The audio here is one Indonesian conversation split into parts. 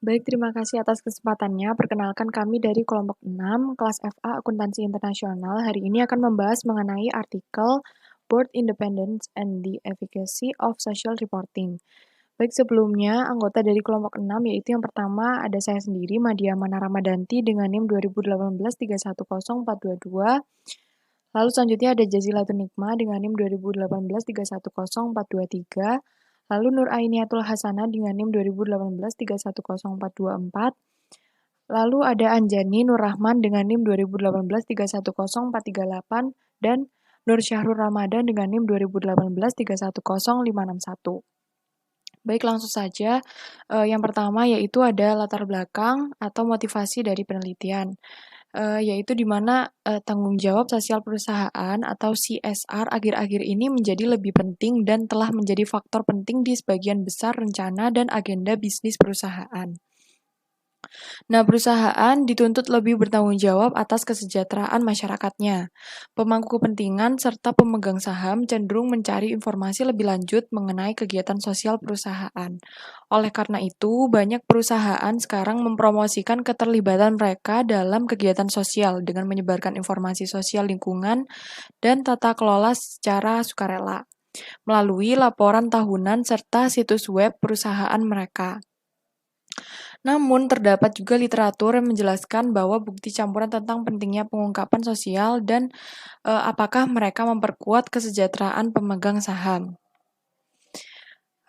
Baik, terima kasih atas kesempatannya. Perkenalkan kami dari kelompok 6, kelas FA Akuntansi Internasional. Hari ini akan membahas mengenai artikel Board Independence and the Efficacy of Social Reporting. Baik, sebelumnya anggota dari kelompok 6 yaitu yang pertama ada saya sendiri, Madia Mana Ramadanti dengan NIM 2018-310422. Lalu selanjutnya ada Jazilatun Nikma dengan NIM 2018-310423. Lalu Nur Ainiatul Hasanah dengan NIM 2018-310424. Lalu ada Anjani Nur Rahman dengan NIM 2018-310438 dan Nur Syahrul Ramadan dengan NIM 2018-310561. Baik, langsung saja. Yang pertama yaitu ada latar belakang atau motivasi dari penelitian. Yaitu di mana tanggung jawab sosial perusahaan atau CSR akhir-akhir ini menjadi lebih penting dan telah menjadi faktor penting di sebagian besar rencana dan agenda bisnis perusahaan. Nah, perusahaan dituntut lebih bertanggung jawab atas kesejahteraan masyarakatnya. Pemangku kepentingan serta pemegang saham cenderung mencari informasi lebih lanjut mengenai kegiatan sosial perusahaan. Oleh karena itu, banyak perusahaan sekarang mempromosikan keterlibatan mereka dalam kegiatan sosial dengan menyebarkan informasi sosial lingkungan dan tata kelola secara sukarela melalui laporan tahunan serta situs web perusahaan mereka. Namun, terdapat juga literatur yang menjelaskan bahwa bukti campuran tentang pentingnya pengungkapan sosial dan apakah mereka memperkuat kesejahteraan pemegang saham.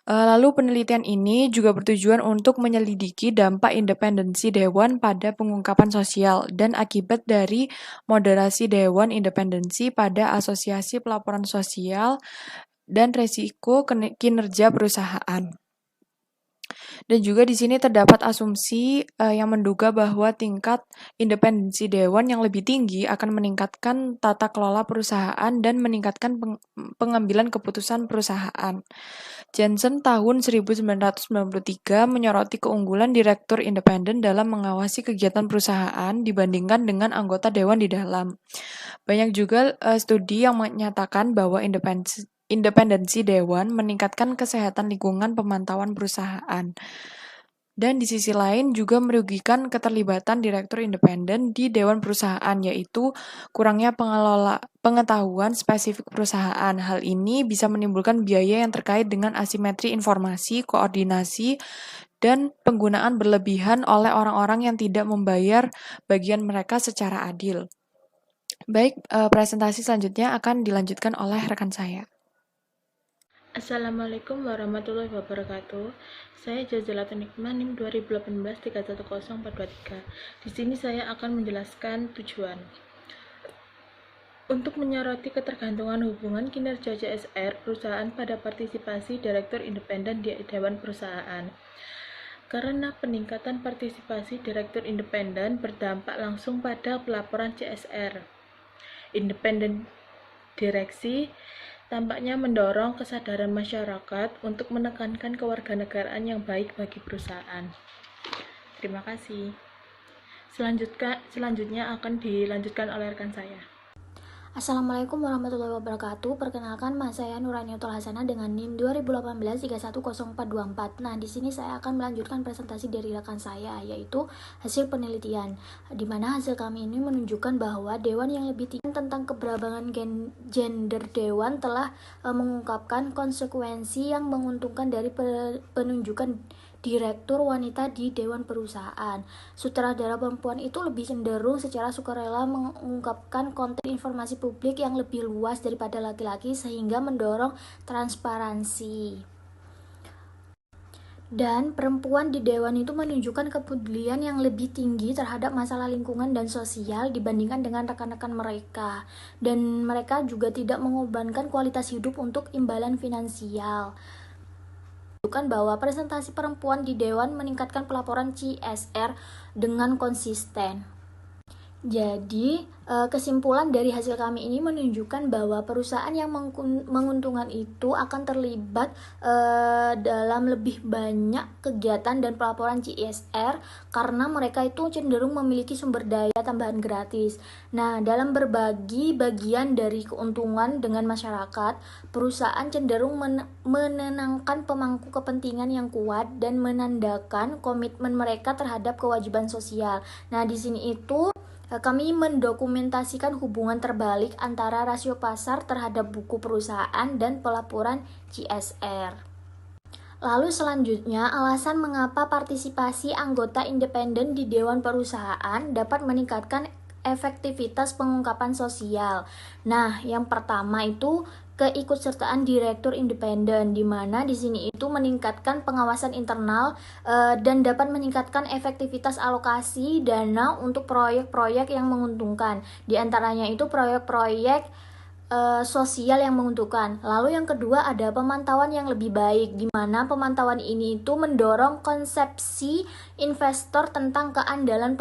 Lalu penelitian ini juga bertujuan untuk menyelidiki dampak independensi dewan pada pengungkapan sosial dan akibat dari moderasi dewan independensi pada asosiasi pelaporan sosial dan resiko kinerja perusahaan. Dan juga di sini terdapat asumsi yang menduga bahwa tingkat independensi dewan yang lebih tinggi akan meningkatkan tata kelola perusahaan dan meningkatkan pengambilan keputusan perusahaan. Jensen tahun 1993 menyoroti keunggulan direktur independen dalam mengawasi kegiatan perusahaan dibandingkan dengan anggota dewan di dalam. Banyak juga studi yang menyatakan bahwa independensi dewan meningkatkan kesehatan lingkungan pemantauan perusahaan. Dan di sisi lain juga merugikan keterlibatan direktur independen di dewan perusahaan, yaitu kurangnya pengetahuan spesifik perusahaan. Hal ini bisa menimbulkan biaya yang terkait dengan asimetri informasi, koordinasi, dan penggunaan berlebihan oleh orang-orang yang tidak membayar bagian mereka secara adil. Baik, presentasi selanjutnya akan dilanjutkan oleh rekan saya. Assalamualaikum warahmatullahi wabarakatuh. Saya Jazilatun Nikma NIM 2018-310423. Di sini saya akan menjelaskan tujuan. Untuk menyoroti ketergantungan hubungan kinerja CSR perusahaan pada partisipasi direktur independen di dewan perusahaan. Karena peningkatan partisipasi direktur independen berdampak langsung pada pelaporan CSR. Independen direksi tampaknya mendorong kesadaran masyarakat untuk menekankan kewarganegaraan yang baik bagi perusahaan. Terima kasih. Selanjutnya akan dilanjutkan oleh rekan saya. Assalamualaikum warahmatullahi wabarakatuh. Perkenalkan, saya Nuraniatul Hasanah dengan NIM 2018-310424. Nah, di sini saya akan melanjutkan presentasi dari rekan saya, yaitu hasil penelitian, di mana hasil kami ini menunjukkan bahwa dewan yang lebih tinggi tentang keberagaman gender dewan telah mengungkapkan konsekuensi yang menguntungkan dari penunjukan direktur wanita di dewan perusahaan. Sutradara perempuan itu lebih cenderung secara sukarela mengungkapkan konten informasi publik yang lebih luas daripada laki-laki sehingga mendorong transparansi. Dan perempuan di dewan itu menunjukkan kepedulian yang lebih tinggi terhadap masalah lingkungan dan sosial dibandingkan dengan rekan-rekan mereka. Dan mereka juga tidak mengorbankan kualitas hidup untuk imbalan finansial. Menunjukkan bahwa presentasi perempuan di dewan meningkatkan pelaporan CSR dengan konsisten. Jadi, kesimpulan dari hasil kami ini menunjukkan bahwa perusahaan yang menguntungkan itu akan terlibat dalam lebih banyak kegiatan dan pelaporan CSR karena mereka itu cenderung memiliki sumber daya tambahan gratis. Nah, dalam berbagi bagian dari keuntungan dengan masyarakat, perusahaan cenderung menenangkan pemangku kepentingan yang kuat dan menandakan komitmen mereka terhadap kewajiban sosial. Nah, di sini itu kami mendokumentasikan hubungan terbalik antara rasio pasar terhadap buku perusahaan dan pelaporan CSR. Lalu selanjutnya, alasan mengapa partisipasi anggota independen di Dewan Perusahaan dapat meningkatkan efektivitas pengungkapan sosial. Nah, yang pertama itu keikutsertaan direktur independen, di mana di sini itu meningkatkan pengawasan internal dan dapat meningkatkan efektivitas alokasi dana untuk proyek-proyek yang menguntungkan. Di antaranya itu proyek-proyek sosial yang menguntungkan. Lalu yang kedua ada pemantauan yang lebih baik, di mana pemantauan ini itu mendorong konsepsi investor tentang keandalan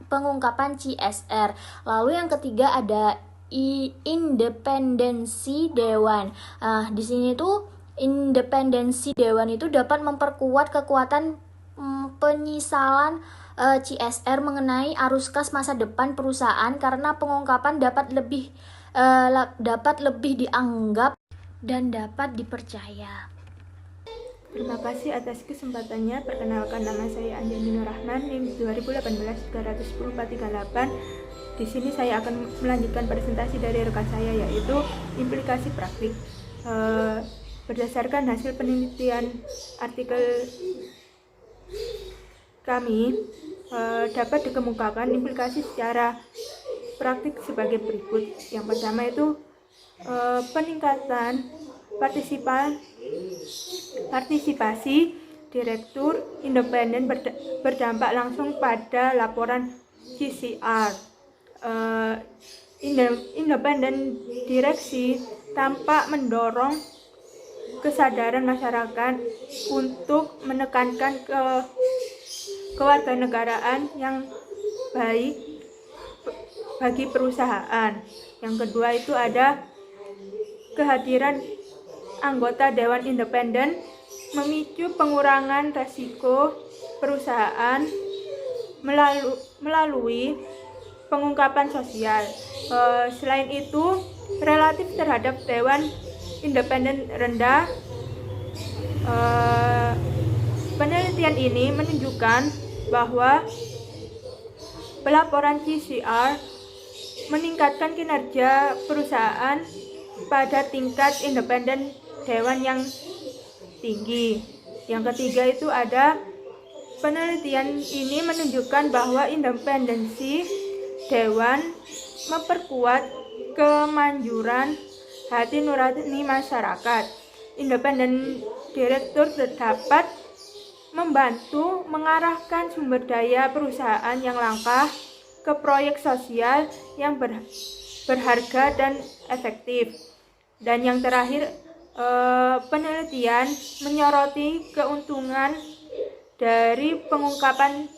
pengungkapan CSR. Lalu yang ketiga ada independensi dewan. Di sini tuh independensi dewan itu dapat memperkuat kekuatan penyisalan CSR mengenai arus kas masa depan perusahaan karena pengungkapan dapat lebih dianggap dan dapat dipercaya. Terima kasih atas kesempatannya. Perkenalkan, nama saya Anjani Nur Rahman, NIM 2018-310-438. Di sini saya akan melanjutkan presentasi dari rekan saya, yaitu implikasi praktik. Berdasarkan hasil penelitian artikel kami, dapat dikemukakan implikasi secara praktik sebagai berikut. Yang pertama itu peningkatan partisipasi direktur independen berdampak langsung pada laporan CSR. Independen direksi tampak mendorong kesadaran masyarakat untuk menekankan kewarganegaraan yang baik bagi perusahaan. Yang kedua itu ada kehadiran anggota Dewan Independen memicu pengurangan resiko perusahaan melalui pengungkapan sosial. Selain itu, relatif terhadap Dewan Independen rendah. Penelitian ini menunjukkan bahwa pelaporan CSR meningkatkan kinerja perusahaan pada tingkat independen dewan yang tinggi. Yang ketiga itu ada penelitian ini menunjukkan bahwa independensi dewan memperkuat kemanjuran hati nurani masyarakat. Independen direktur dapat membantu mengarahkan sumber daya perusahaan yang langka ke proyek sosial yang berharga dan efektif. Dan yang terakhir, penelitian menyoroti keuntungan dari pengungkapan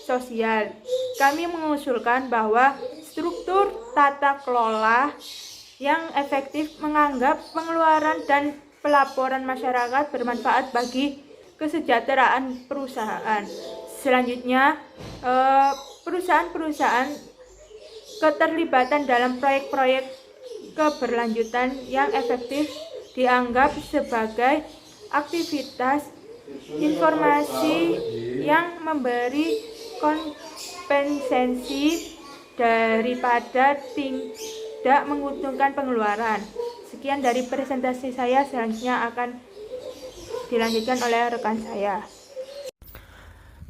sosial. Kami mengusulkan bahwa struktur tata kelola yang efektif menganggap pengeluaran dan pelaporan masyarakat bermanfaat bagi kesejahteraan perusahaan. Selanjutnya, perusahaan-perusahaan keterlibatan dalam proyek-proyek keberlanjutan yang efektif dianggap sebagai aktivitas informasi yang memberi kompensasi daripada tidak menguntungkan pengeluaran. Sekian dari presentasi saya, selanjutnya akan dilanjutkan oleh rekan saya.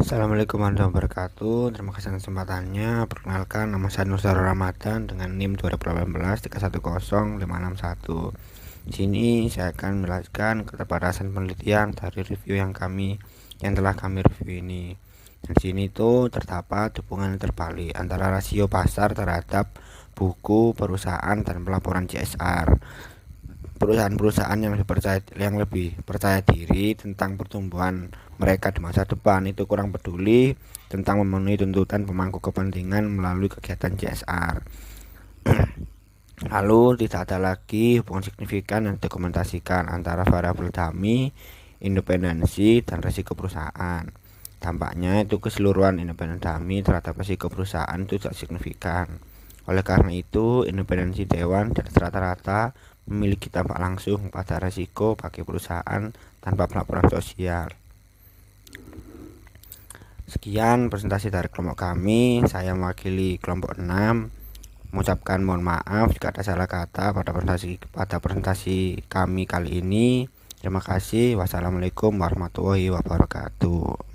Assalamualaikum warahmatullahi wabarakatuh. Terima kasih atas kesempatannya. Perkenalkan, nama saya Nusar Ramadan dengan NIM 2018-310-561. Di sini saya akan menjelaskan keterbatasan penelitian dari review yang telah kami review ini. Di sini itu terdapat hubungan terbalik antara rasio pasar terhadap buku perusahaan dan pelaporan CSR. perusahaan-perusahaan yang lebih percaya diri tentang pertumbuhan mereka di masa depan itu kurang peduli tentang memenuhi tuntutan pemangku kepentingan melalui kegiatan CSR. Lalu tidak ada lagi hubungan signifikan yang dokumentasikan antara variabel dummy, independensi, dan risiko perusahaan. Dampaknya itu keseluruhan independen dummy terhadap risiko perusahaan itu tidak signifikan. Oleh karena itu, independensi dewan rata-rata memiliki dampak langsung pada risiko bagi perusahaan tanpa pelaporan sosial. Sekian presentasi dari kelompok kami. Saya mewakili kelompok 6. Mengucapkan mohon maaf jika ada salah kata pada presentasi kami kali ini. Terima kasih. Wassalamualaikum warahmatullahi wabarakatuh.